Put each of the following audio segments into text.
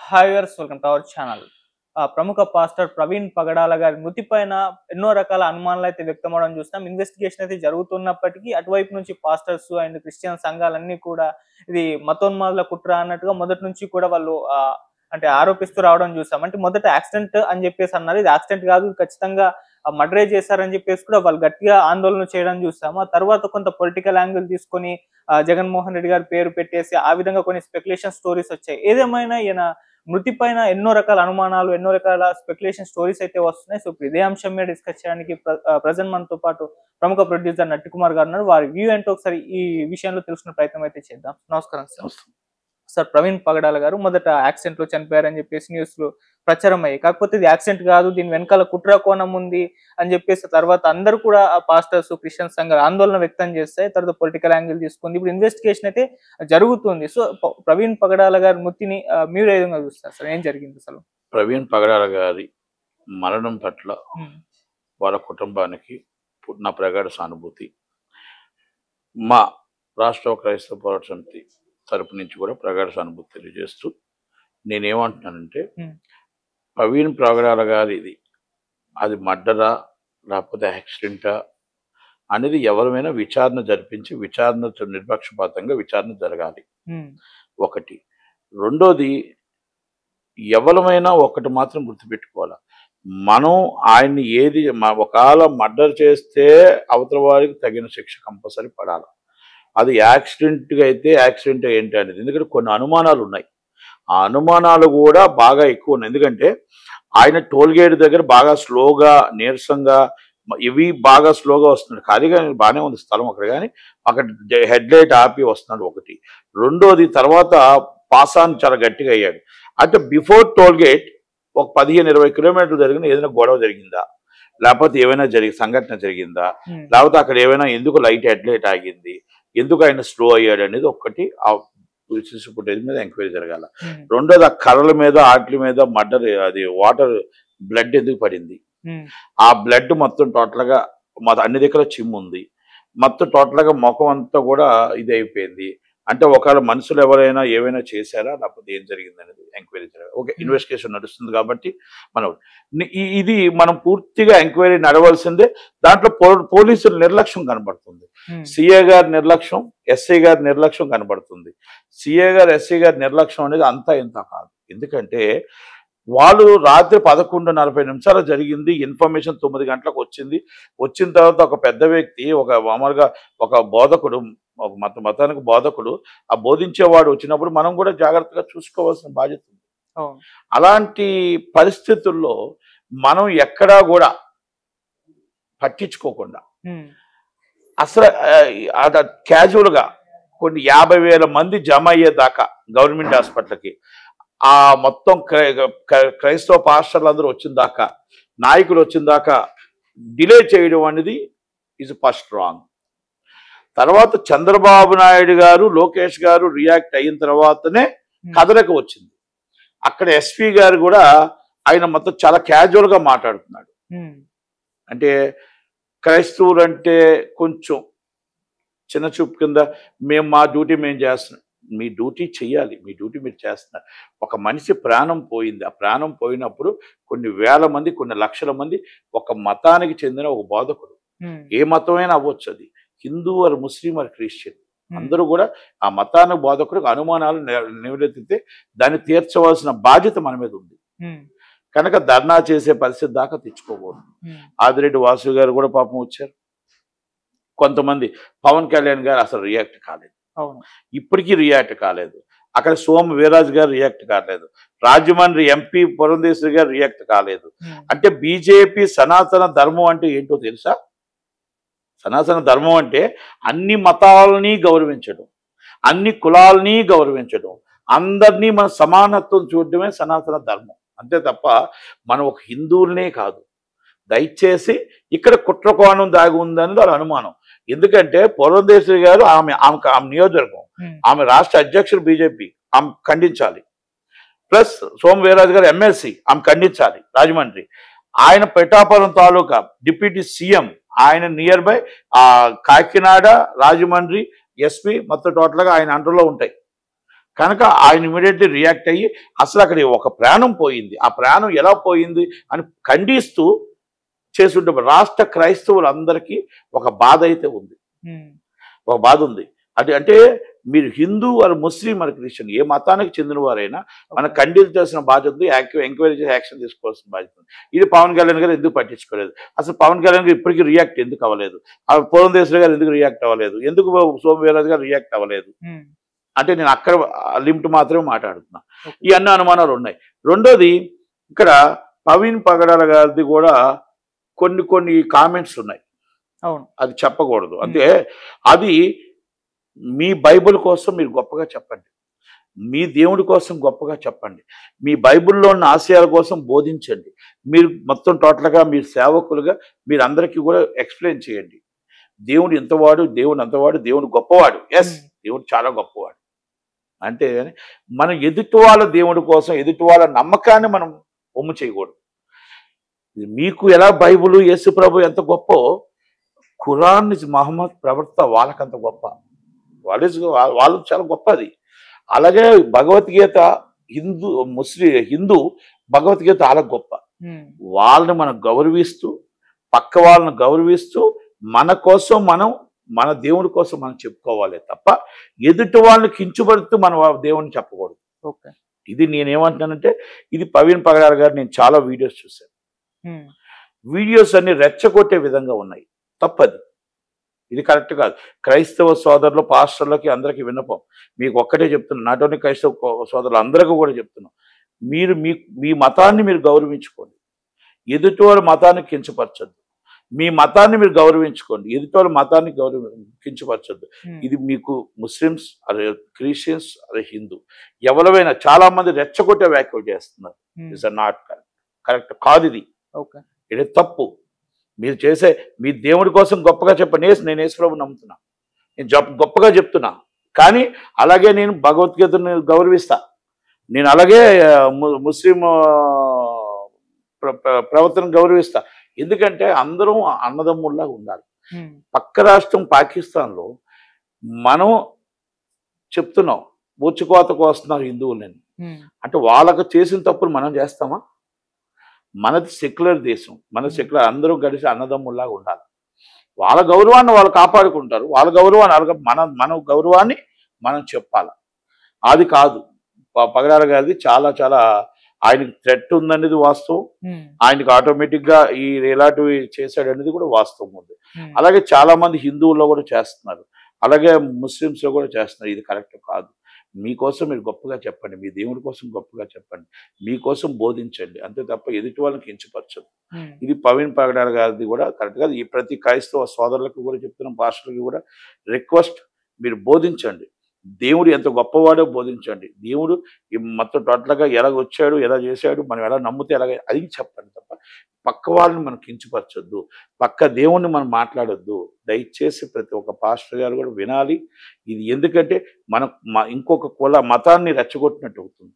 Hi viewers, welcome to our channel. ప్రముఖ pastor Praveen పగడాల గారి మృతి పైన ఎన్నో రకాల అనుమానాలు అయితే వ్యక్తమవడం చూస్తాం. ఇన్వెస్టిగేషన్ అయితే జరుగుతున్నప్పటికీ అటువైపు నుంచి పాస్టర్స్ అండ్ క్రిస్టియన్ సంఘాలన్నీ కూడా ఇది మతోన్మాదుల కుట్ర అన్నట్టుగా మొదటి నుంచి కూడా వాళ్ళు అంటే ఆరోపిస్తూ రావడం చూస్తాం. అంటే మొదట యాక్సిడెంట్ అని చెప్పేసి అన్నారు. ఇది యాక్సిడెంట్ కాదు, ఖచ్చితంగా మర్డరే చేశారని చెప్పేసి కూడా వాళ్ళు గట్టిగా ఆందోళన చేయడం చూస్తాము. ఆ తర్వాత కొంత పొలిటికల్ యాంగిల్ తీసుకొని జగన్మోహన్ రెడ్డి గారి పేరు పెట్టేసి ఆ విధంగా కొన్ని స్పెక్యులేషన్ స్టోరీస్ వచ్చాయి. ఏదేమైనా ఈయన మృతి పైన ఎన్నో రకాల అనుమానాలు, ఎన్నో రకాల స్పెక్యులేషన్ స్టోరీస్ అయితే వస్తున్నాయి. సో ఇప్పుడు ఇదే అంశం మీద డిస్కస్ చేయడానికి ప్రజెంట్ మనతో పాటు ప్రముఖ ప్రొడ్యూసర్ నట్టి కుమార్ గారు ఉన్నారు. వారి వ్యూ ఏంటో ఒకసారి ఈ విషయంలో తెలుసుకునే ప్రయత్నం అయితే చేద్దాం. నమస్కారం సార్. సార్, ప్రవీణ్ పగడాల గారు మొదట యాక్సిడెంట్ లో చనిపోయారని చెప్పేసి న్యూస్ లో ప్రచారం అయ్యాయి. కాకపోతే ఇది యాక్సిడెంట్ కాదు, దీని వెనకాల కుట్ర కోణం ఉంది అని చెప్పేసి తర్వాత అందరూ కూడా పాస్టర్స్, క్రిస్టియన్ సంఘాలు ఆందోళన వ్యక్తం చేస్తాయి. తర్వాత పొలిటికల్ యాంగిల్ తీసుకుంది. ఇప్పుడు ఇన్వెస్టిగేషన్ అయితే జరుగుతుంది. సో ప్రవీణ్ పగడాల గారి మృతిని మీరు ఏ విధంగా చూస్తారు సార్? ఏం జరిగింది అసలు? ప్రవీణ్ పగడాల గారి మరణం పట్ల వాళ్ళ కుటుంబానికి నా ప్రగాఢ సానుభూతి. మా రాష్ట్ర క్రైస్తవ పోరాట సమితి తరపు నుంచి కూడా ప్రగాఢ సానుభూతి తెలియజేస్తూ నేనేమంటున్నానంటే, ప్రవీణ్ పగడాల గారిది అది మర్డరా లేకపోతే యాక్సిడెంటా అనేది ఎవరైనా విచారణ జరిపించి విచారణ నిష్పక్షపాతంగా విచారణ జరగాలి. ఒకటి. రెండోది, ఎవరమైనా ఒకటి మాత్రం గుర్తుపెట్టుకోవాలి, మనం ఆయన్ని ఏది ఒకవేళ మర్డర్ చేస్తే అవతల వారికి తగిన శిక్ష కంపల్సరీ పడాలి. అది యాక్సిడెంట్గా అయితే యాక్సిడెంట్ ఏంటి అనేది, ఎందుకంటే కొన్ని అనుమానాలు ఉన్నాయి. ఆ అనుమానాలు కూడా బాగా ఎక్కువ ఉన్నాయి. ఎందుకంటే ఆయన టోల్గేట్ దగ్గర బాగా స్లోగా, నీరసంగా, ఇవి బాగా స్లోగా వస్తున్నాడు. ఖాళీగా బాగానే ఉంది స్థలం అక్కడ, కానీ అక్కడ హెడ్ లైట్ ఆపి వస్తున్నాడు ఒకటి. రెండోది, తర్వాత పాసాన్ చాలా గట్టిగా అయ్యాడు. అంటే బిఫోర్ టోల్గేట్ ఒక 15-20 కిలోమీటర్లు జరిగిన ఏదైనా గొడవ జరిగిందా, లేకపోతే ఏమైనా సంఘటన జరిగిందా, లేకపోతే అక్కడ ఏమైనా ఎందుకు లైట్ హెడ్ లైట్ ఆగింది, ఎందుకు ఆయన స్లో అయ్యాడు అనేది ఒక్కటి ఆ ఫుటేజ్ మీద ఎంక్వైరీ జరగాల. రెండోది, ఆ కర్రల మీద ఆటల మీద మర్డర్, అది వాటర్ బ్లడ్ ఎందుకు పడింది, ఆ బ్లడ్ మొత్తం టోటల్గా అన్ని దగ్గర చిమ్ము ఉంది, మొత్తం టోటల్గా ముఖం అంతా కూడా ఇది అయిపోయింది. అంటే ఒకవేళ మనుషులు ఎవరైనా ఏమైనా చేశారా లేకపోతే ఏం జరిగింది అనేది ఎంక్వైరీ జరగాలి. ఓకే, ఇన్వెస్టిగేషన్ నడుస్తుంది కాబట్టి ఇది మనం పూర్తిగా ఎంక్వైరీ నడవలసిందే. దాంట్లో పోలీసుల నిర్లక్ష్యం కనబడుతుంది. సిఏ గారి నిర్లక్ష్యం, ఎస్ఐ గారి నిర్లక్ష్యం కనబడుతుంది. సిఏ గారు, ఎస్ఐ గారి నిర్లక్ష్యం అనేది అంతా ఇంత కాదు. ఎందుకంటే వాళ్ళు రాత్రి 11:40 జరిగింది, ఇన్ఫర్మేషన్ 9 గంటలకు వచ్చింది. వచ్చిన తర్వాత ఒక పెద్ద వ్యక్తి, మామూలుగా ఒక బోధకుడు, ఒక మతానికి బోధకుడు, ఆ బోధించేవాడు వచ్చినప్పుడు మనం కూడా జాగ్రత్తగా చూసుకోవాల్సిన బాధ్యత ఉంది. అలాంటి పరిస్థితుల్లో మనం ఎక్కడా కూడా పట్టించుకోకుండా అసలు క్యాజువల్గా కొన్ని 50,000 మంది జమ అయ్యేదాకా గవర్నమెంట్ హాస్పిటల్కి ఆ మొత్తం క్రైస్తవ పాస్టర్లు అందరూ వచ్చిన దాకా, నాయకులు వచ్చిన దాకా డిలే చేయడం అనేది ఈజ్ ఫస్ట్ రాంగ్. తర్వాత చంద్రబాబు నాయుడు గారు, లోకేష్ గారు రియాక్ట్ అయిన తర్వాతనే కదలిక వచ్చింది. అక్కడ ఎస్పీ గారు కూడా ఆయన మొత్తం చాలా క్యాజువల్గా మాట్లాడుతున్నాడు. అంటే క్రైస్తవులు అంటే కొంచెం చిన్న చూపు కింద, మేము మా డ్యూటీ మేము చేస్తున్నాం. మీ డ్యూటీ చెయ్యాలి, మీ డ్యూటీ మీరు చేస్తున్నారు. ఒక మనిషి ప్రాణం పోయింది. ఆ ప్రాణం పోయినప్పుడు కొన్ని వేల మంది, కొన్ని లక్షల మంది, ఒక మతానికి చెందిన ఒక బోధకుడు, ఏ మతమైనా అవ్వచ్చు, అది Hindu or Muslim or Christian, అందరూ కూడా ఆ మతానికి బోధకుడికి అనుమానాలు నివెత్తితే దాన్ని తీర్చవలసిన బాధ్యత మన మీద ఉంది. కనుక ధర్నా చేసే పరిస్థితి దాకా తెచ్చుకోకూడదు. ఆదిరెడ్డి వాసు గారు కూడా పాపం వచ్చారు. కొంతమంది, పవన్ కళ్యాణ్ గారు అసలు రియాక్ట్ కాలేదు, ఇప్పటికీ రియాక్ట్ కాలేదు. అక్కడ సోము వీర్రాజు గారు రియాక్ట్ కాలేదు. రాజమండ్రి ఎంపీ పురంధేశ్వరి గారు రియాక్ట్ కాలేదు. అంటే బీజేపీ సనాతన ధర్మం అంటే ఏంటో తెలుసా? సనాతన ధర్మం అంటే అన్ని మతాలని గౌరవించడం, అన్ని కులాలని గౌరవించడం, అందరినీ మన సమానత్వం చూడడమే సనాతన ధర్మం. అంతే తప్ప మనం ఒక హిందువులనే కాదు. దయచేసి ఇక్కడ కుట్రకోణం దాగి ఉందనేది వాళ్ళ అనుమానం. ఎందుకంటే పురంధేశ్వరి గారు ఆమె నియోజకవర్గం, ఆమె రాష్ట్ర అధ్యక్షుడు బీజేపీ, ఆమె ఖండించాలి. ప్లస్ సోము వీర్రాజు గారు ఎమ్మెల్సీ, ఆమె ఖండించాలి. రాజమండ్రి ఆయన పిఠాపురం తాలూకా డిప్యూటీ సీఎం, ఆయన near by Kakinada, Rajahmundry SP మొత్తం టోటల్గా ఆయన అండర్లో ఉంటాయి. కనుక ఆయన ఇమీడియట్లీ రియాక్ట్ అయ్యి అసలు అక్కడ ఒక ప్రాణం పోయింది, ఆ ప్రాణం ఎలా పోయింది అని ఖండిస్తూ చేస్తుంటే రాష్ట్ర క్రైస్తవులందరికీ ఒక బాధ అయితే ఉంది, ఒక బాధ ఉంది. అది అంటే మీరు హిందూ వారు ముస్లిం మరి క్రిస్టియన్ ఏ మతానికి చెందిన వారైనా మనం ఖండించాల్సిన బాధ్యత ఉంది, ఎంక్వైరీ చేసి యాక్షన్ తీసుకోవాల్సిన బాధ్యత ఉంది. ఇది పవన్ కళ్యాణ్ గారు ఎందుకు పట్టించుకోలేదు? అసలు పవన్ కళ్యాణ్ గారు ఇప్పటికీ రియాక్ట్ ఎందుకు అవ్వలేదు? పురంధేశ్వరి గారు ఎందుకు రియాక్ట్ అవ్వలేదు? ఎందుకు సోమవీరాజు గారు రియాక్ట్ అవ్వలేదు? అంటే నేను అక్కడ లిమిట్ మాత్రమే మాట్లాడుతున్నా. ఈ అన్ని అనుమానాలు ఉన్నాయి. రెండోది ఇక్కడ ప్రవీణ్ పగడాల గారిది కూడా కొన్ని కామెంట్స్ ఉన్నాయి, అది చెప్పకూడదు. అంటే అది మీ బైబిల్ కోసం మీరు గొప్పగా చెప్పండి, మీ దేవుడి కోసం గొప్పగా చెప్పండి, మీ బైబిల్లో ఉన్న ఆశయాల కోసం బోధించండి. మీరు మొత్తం టోటల్గా మీరు సేవకులుగా మీరు అందరికీ కూడా ఎక్స్ప్లెయిన్ చేయండి. దేవుడు ఇంతవాడు, దేవుడు అంతవాడు, దేవుడు గొప్పవాడు. ఎస్, దేవుడు చాలా గొప్పవాడు. అంటే మనం ఎదుటి వాళ్ళ దేవుడి కోసం ఎదుటి వాళ్ళ నమ్మకాన్ని మనం ఒమ్ము చేయకూడదు. మీకు ఎలా బైబుల్ యేసు ప్రభు ఎంత గొప్ప, ఖురాన్ మహమ్మద్ ప్రవక్త వాళ్ళకంత గొప్ప, వాళ్ళు చాలా గొప్పది. అలాగే భగవద్గీత హిందూ భగవద్గీత చాలా గొప్ప. వాళ్ళని మనం గౌరవిస్తూ పక్క వాళ్ళని గౌరవిస్తూ మన కోసం మన దేవుడి కోసం మనం చెప్పుకోవాలి తప్ప ఎదుటి వాళ్ళని కించుపడుతూ మన దేవుడిని చెప్పకూడదు. ఇది నేనేమంటున్నానంటే ఇది ప్రవీణ్ పగడాల గారు నేను చాలా వీడియోస్ చూశాను. వీడియోస్ అన్ని రెచ్చగొట్టే విధంగా ఉన్నాయి, తప్పది, ఇది కరెక్ట్ కాదు. క్రైస్తవ సోదరులు పాస్టర్లకి అందరికీ విన్నపం, మీకు ఒక్కటే చెప్తున్నాను, నాట్ ఓన్లీ క్రైస్తవ సోదరులు అందరికీ కూడా చెప్తున్నాం, మీరు మీ మతాన్ని మీరు గౌరవించుకోండి, ఎదుటి వాళ్ళ మతాన్ని కించపరచద్దు. మీ మతాన్ని మీరు గౌరవించుకోండి, ఎదుటి వాళ్ళ మతాన్ని కించపరచద్దు. ఇది మీకు ముస్లిమ్స్ అదే క్రిస్టియన్స్ అదే హిందూ ఎవరైనా చాలా మంది రెచ్చగొట్టే వ్యాఖ్యలు చేస్తున్నారు. ఇట్స్ నాట్ కరెక్ట్ కాదు, ఇది తప్పు. మీరు చేసే మీ దేవుడి కోసం గొప్పగా చెప్పండి. నేను యేసు ప్రభువుని నమ్ముతున్నా, నేను గొప్పగా చెప్తున్నా, కానీ అలాగే నేను భగవద్గీతను గౌరవిస్తా, నేను అలాగే ముస్లిం ప్రవర్తనను గౌరవిస్తా. ఎందుకంటే అందరూ అన్నదమ్ముల్లా ఉండాలి. పక్క రాష్ట్రం పాకిస్తాన్లో మనం చెప్తున్నాం ఊచుకోతకు వస్తున్నారు హిందువులని, అంటే వాళ్ళకు చేసిన తప్పులు మనం చేస్తామా? మనది సెక్యులర్ దేశం, మన సెక్యులర్ అందరూ కలిసి అన్నదమ్ముల్లాగా ఉండాలి. వాళ్ళ గౌరవాన్ని వాళ్ళు కాపాడుకుంటారు, వాళ్ళ గౌరవాన్ని మన గౌరవాన్ని మనం చెప్పాలి. అది కాదు పగడాల గారిది చాలా చాలా ఆయనకి థ్రెట్ ఉందనేది వాస్తవం, ఆయనకి ఆటోమేటిక్గా ఇలాంటివి చేశాడు అనేది కూడా వాస్తవం ఉంది. అలాగే చాలా మంది హిందువుల్లో కూడా చేస్తున్నారు, అలాగే ముస్లిమ్స్లో కూడా చేస్తున్నారు. ఇది కరెక్ట్ కాదు. మీకోసం మీరు గొప్పగా చెప్పండి, మీ దేవుడి కోసం గొప్పగా చెప్పండి, మీకోసం బోధించండి, అంతే తప్ప ఎదుటి వాళ్ళని కించపరచదు. ఇది ప్రవీణ్ పగడాల గారిది కూడా కరెక్ట్ కాదు. ఈ ప్రతి క్రైస్తవ సోదరులకు కూడా చెప్తున్నాం, పాస్టర్లకి కూడా రిక్వెస్ట్, మీరు బోధించండి, దేవుడు ఎంత గొప్పవాడో బోధించండి. దేవుడు మొత్తం టోటల్గా ఎలా వచ్చాడు, ఎలా చేశాడు, మనం ఎలా నమ్మితే ఎలాగ అది చెప్పండి తప్ప పక్క వాళ్ళని మనం కించపరచొద్దు, పక్క దేవుణ్ణి మనం మాట్లాడొద్దు. దయచేసి ప్రతి ఒక్క పాస్టర్ గారు కూడా వినాలి ఇది. ఎందుకంటే మనం ఇంకొక కుల మతాన్ని రెచ్చగొట్టినట్టు అవుతుంది.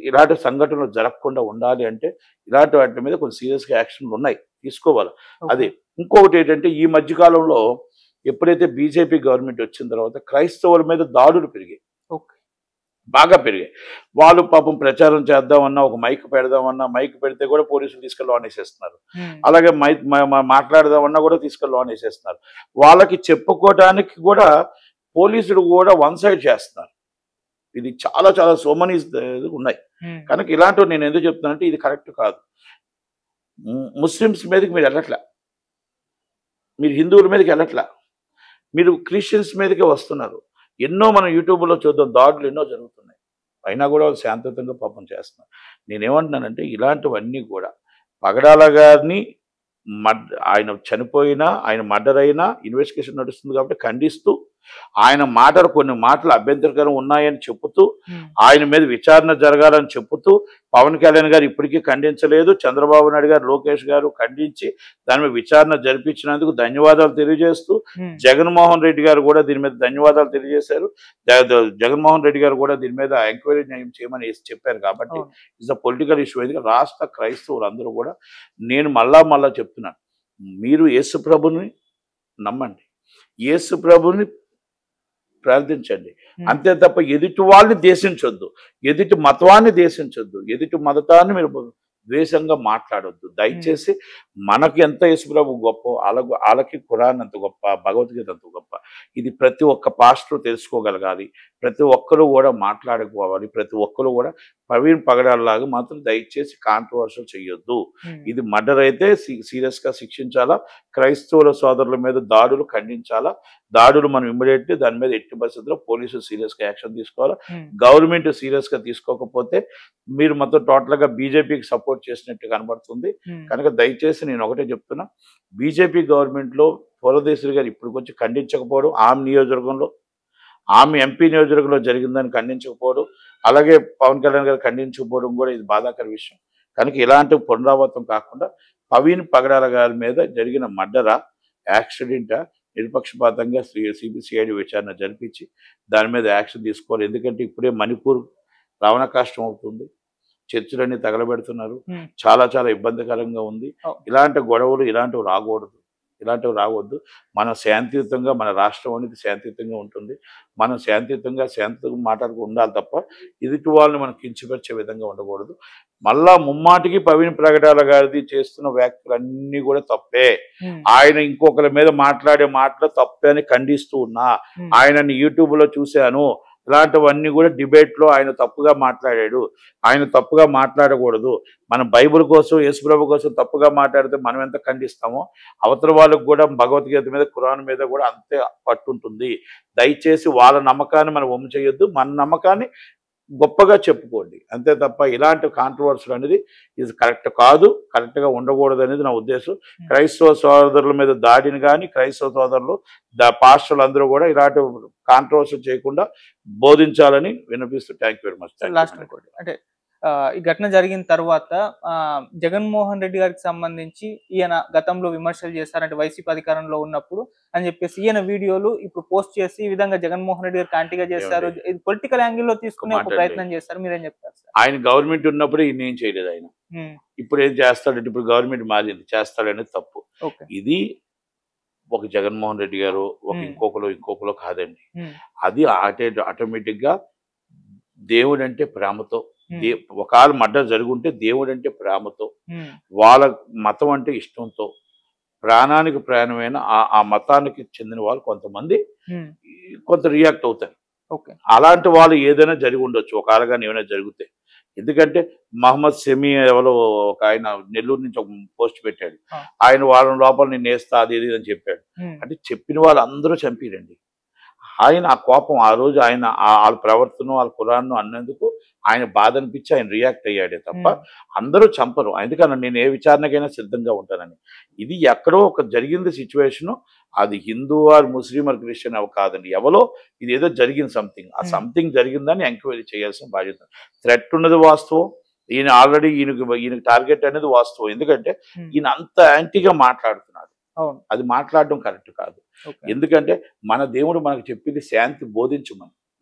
ఇలాంటి సంఘటనలు జరగకుండా ఉండాలి అంటే ఇలాంటి వాటి మీద కొంచెం సీరియస్గా యాక్షన్లు ఉన్నాయి, తీసుకోవాలి. అదే ఇంకొకటి ఏంటంటే ఈ మధ్యకాలంలో ఎప్పుడైతే బీజేపీ గవర్నమెంట్ వచ్చిన తర్వాత క్రైస్తవుల మీద దాడులు పెరిగాయి, బాగా పెరిగాయి. వాళ్ళు పాపం ప్రచారం చేద్దామన్నా, ఒక మైక్ పెడదామన్నా, మైక్ పెడితే కూడా పోలీసులు తీసుకెళ్ళి లోన్ వేసేస్తున్నారు. అలాగే మాట్లాడదామన్నా కూడా తీసుకెళ్ళి లోన్ వేసేస్తున్నారు. వాళ్ళకి చెప్పుకోవడానికి కూడా పోలీసులు కూడా వన్ సైడ్ చేస్తున్నారు. ఇది చాలా చాలా సో మెనీ ఉన్నాయి. కనుక ఇలాంటివి నేను ఎందుకు చెప్తున్నానంటే ఇది కరెక్ట్ కాదు. ముస్లిమ్స్ మీదకి మీరు వెళ్ళట్లా, మీరు హిందువుల మీదకి వెళ్ళట్లా, మీరు క్రిస్టియన్స్ మీదకే వస్తున్నారు. ఎన్నో మనం యూట్యూబ్లో చూద్దాం, దాడులు ఎన్నో జరుగుతున్నాయి, అయినా కూడా వాళ్ళు శాంతియుతంగా పాపం చేస్తున్నారు. నేనేమంటున్నానంటే ఇలాంటివన్నీ కూడా పగడాల గారిని ఆయన చనిపోయినా, ఆయన మర్డర్ అయినా ఇన్వెస్టిగేషన్ నడుస్తుంది కాబట్టి ఖండిస్తూ, ఆయన మాటలు కొన్ని మాటలు అభ్యంతరకరం ఉన్నాయని చెబుతూ, ఆయన మీద విచారణ జరగాలని చెబుతూ, పవన్ కళ్యాణ్ గారు ఇప్పటికీ ఖండించలేదు, చంద్రబాబు నాయుడు గారు, లోకేష్ గారు ఖండించి దాని మీద విచారణ జరిపించినందుకు ధన్యవాదాలు తెలియజేస్తూ, జగన్మోహన్ రెడ్డి గారు కూడా దీని మీద ధన్యవాదాలు తెలియజేశారు. జగన్మోహన్ రెడ్డి గారు కూడా దీని మీద ఎంక్వైరీ చేయమని చెప్పారు. కాబట్టి ఇట్స్ అ పొలిటికల్ ఇష్యూ. ఎందుకంటే రాష్ట్ర క్రైస్తవులు అందరూ కూడా, నేను మళ్ళా చెప్తున్నాను, మీరు యేసు ప్రభుని నమ్మండి, యేసు ప్రభుని ప్రార్థించండి. అంతే తప్ప ఎదుటి వాళ్ళని దేశించొద్దు, ఎదుటి మతాన్ని దేశించొద్దు, ఎదుటి మతాన్ని మీరు ద్వేషంగా మాట్లాడొద్దు. దయచేసి మనకి ఎంత యేసుప్రభు గొప్ప, వాళ్ళకి ఖురాన్ అంత గొప్ప, భగవద్గీత అంత గొప్ప. ఇది ప్రతి ఒక్క పాస్టర్ తెలుసుకోగలగాలి, ప్రతి ఒక్కరు కూడా మాట్లాడుకోవాలి, ప్రతి ఒక్కరు కూడా ప్రవీణ్ పగడాలలాగా మాత్రం దయచేసి కాంట్రవర్షియల్ చేయొద్దు. ఇది మర్డర్ అయితే సీరియస్గా శిక్షించాలా, క్రైస్తవుల సోదరుల మీద దాడులు ఖండించాలా, దాడులు మనం ఇమ్మీడియట్లీ దాని మీద ఎట్టి పరిస్థితుల్లో పోలీసులు సీరియస్గా యాక్షన్ తీసుకోవాలా. గవర్నమెంట్ సీరియస్గా తీసుకోకపోతే మీరు మొత్తం టోటల్గా బీజేపీకి సపోర్ట్ చేసినట్టు కనబడుతుంది. కనుక దయచేసి నేను ఒకటే చెప్తున్నా, బీజేపీ గవర్నమెంట్లో పురంధేశ్వరి గారు ఇప్పుడు కొంచెం ఖండించకపోవడం, ఆమె నియోజకవర్గంలో, ఆమె ఎంపీ నియోజకవర్గంలో జరిగిందని ఖండించకపోవడం, అలాగే పవన్ కళ్యాణ్ గారు ఖండించకపోవడం కూడా ఇది బాధాకర విషయం. కనుక ఇలాంటి పునరావృతం కాకుండా ప్రవీణ్ పగడాల గారి మీద జరిగిన మర్డరా, యాక్సిడెంటా, నిష్పక్షపాతంగా సిబిసిఐడి విచారణ జరిపించి దాని మీద యాక్షన్ తీసుకోవాలి. ఎందుకంటే ఇప్పుడే మణిపూర్ రావణ కష్టం అవుతుంది, చర్చిలన్నీ తగలబెడుతున్నారు, చాలా చాలా ఇబ్బందికరంగా ఉంది. ఇలాంటి గొడవలు ఇలాంటివి రావద్దు. మనం శాంతియుతంగా, మన రాష్ట్రం అనేది శాంతియుతంగా ఉంటుంది, మనం శాంతియుతంగా మాట్లాడుతూ ఉండాలి తప్ప ఎదుటి వాళ్ళని మనం కించపరిచే విధంగా ఉండకూడదు. మళ్ళా ముమ్మాటికి ప్రవీణ్ పగడాల గారిది చేస్తున్న వ్యాఖ్యలన్నీ కూడా తప్పే. ఆయన ఇంకొకరి మీద మాట్లాడే మాటలు తప్పే అని ఖండిస్తూ ఉన్నా. ఆయనని యూట్యూబ్లో చూశాను, ఇలాంటివన్నీ కూడా డిబేట్లో ఆయన తప్పుగా మాట్లాడాడు, ఆయన తప్పుగా మాట్లాడకూడదు. మనం బైబిల్ కోసం, యేసుప్రభు కోసం తప్పుగా మాట్లాడితే మనం ఎంత ఖండిస్తామో అవతల వాళ్ళకు కూడా భగవద్గీత మీద, ఖురాన్ మీద కూడా అంతే పట్టుంటుంది. దయచేసి వాళ్ళ నమ్మకాన్ని మనం వమ్ము చేయొద్దు, మన నమ్మకాన్ని గొప్పగా చెప్పుకోండి. అంతే తప్ప ఇలాంటి కాంట్రవర్సీలు అనేది ఇది కరెక్ట్ కాదు, కరెక్ట్గా ఉండకూడదు అనేది నా ఉద్దేశం. క్రైస్తవ సోదరుల మీద దాడిని కానీ, క్రైస్తవ సోదరులు పాస్టర్లు అందరూ కూడా ఇలాంటి కాంట్రవర్సీ చేయకుండా బోధించాలని వినిపిస్తూ. Thank you very much. Last అంటే ఈ ఘటన జరిగిన తర్వాత జగన్మోహన్ రెడ్డి గారికి సంబంధించి ఈయన గతంలో విమర్శలు చేశారంటే వైసీపీ అధికారంలో ఉన్నప్పుడు అని చెప్పేసి ఈయన వీడియోలు ఇప్పుడు పోస్ట్ చేసి ఈ విధంగా జగన్మోహన్ రెడ్డి గారు కాంటిగా చేశారు, ఇది పొలిటికల్ యాంగిల్ లో తీసుకునే ఒక ప్రయత్నం చేస్తారు. మీరేం చెప్తారు సార్? ఆయన గవర్నమెంట్ ఉన్నప్పుడు ఈయన ఏం చేయలేదు, ఆయన ఇప్పుడు ఏం చేస్తాడంటే, ఇప్పుడు గవర్నమెంట్ మారింది, చేస్తాడనేది తప్పు. ఇది ఒక జగన్మోహన్ రెడ్డి గారు ఒక ఇంకొకరు కాదండి. అది ఆటోమేటిక్ గా దేవుడు అంటే ప్రేమతో, ఒకవేళ మర్డర్ జరుగుంటే దేవుడు అంటే ప్రేమతో, వాళ్ళ మతం అంటే ఇష్టంతో, ప్రాణానికి ప్రాణమైన ఆ మతానికి చెందిన వాళ్ళు కొంతమంది కొంత రియాక్ట్ అవుతారు. అలాంటి వాళ్ళు ఏదైనా జరిగి ఉండొచ్చు ఒకవేళ ఏమైనా జరిగితే. ఎందుకంటే మహమ్మద్ షమీ ఎవరో ఒక ఆయన నెల్లూరు నుంచి ఒక పోస్ట్ పెట్టాడు, ఆయన వాళ్ళ లోపల నేను వేస్తా అది ఇది అని చెప్పాడు. అంటే చెప్పిన వాళ్ళు అందరూ చంపిరండి. ఆయన ఆ కోపం ఆ రోజు ఆయన వాళ్ళ ప్రవర్తన, వాళ్ళ ఖురాన్ను అన్నందుకు ఆయన బాధ అనిపించి ఆయన రియాక్ట్ అయ్యాడే తప్ప అందరూ చంపరు. అందుకని నేను ఏ విచారణకైనా సిద్ధంగా ఉంటానని. ఇది ఎక్కడో ఒక జరిగింది సిచ్యువేషను, అది Hindu or Muslim or Christian అవి కాదండి, ఎవరో ఇది ఏదో జరిగింది సంథింగ్, ఆ సంథింగ్ జరిగిందని ఎంక్వైరీ చేయాల్సిన బాధ్యత. థ్రెట్ ఉన్నది వాస్తవం, ఈయన ఆల్రెడీ ఈయనకి టార్గెట్ అనేది వాస్తవం. ఎందుకంటే ఈయన అంత యాంటీగా మాట్లాడుతున్నాడు, అది మాట్లాడడం కరెక్ట్ కాదు. ఎందుకంటే మన దేవుడు మనకు చెప్పింది శాంతి బోధించమని.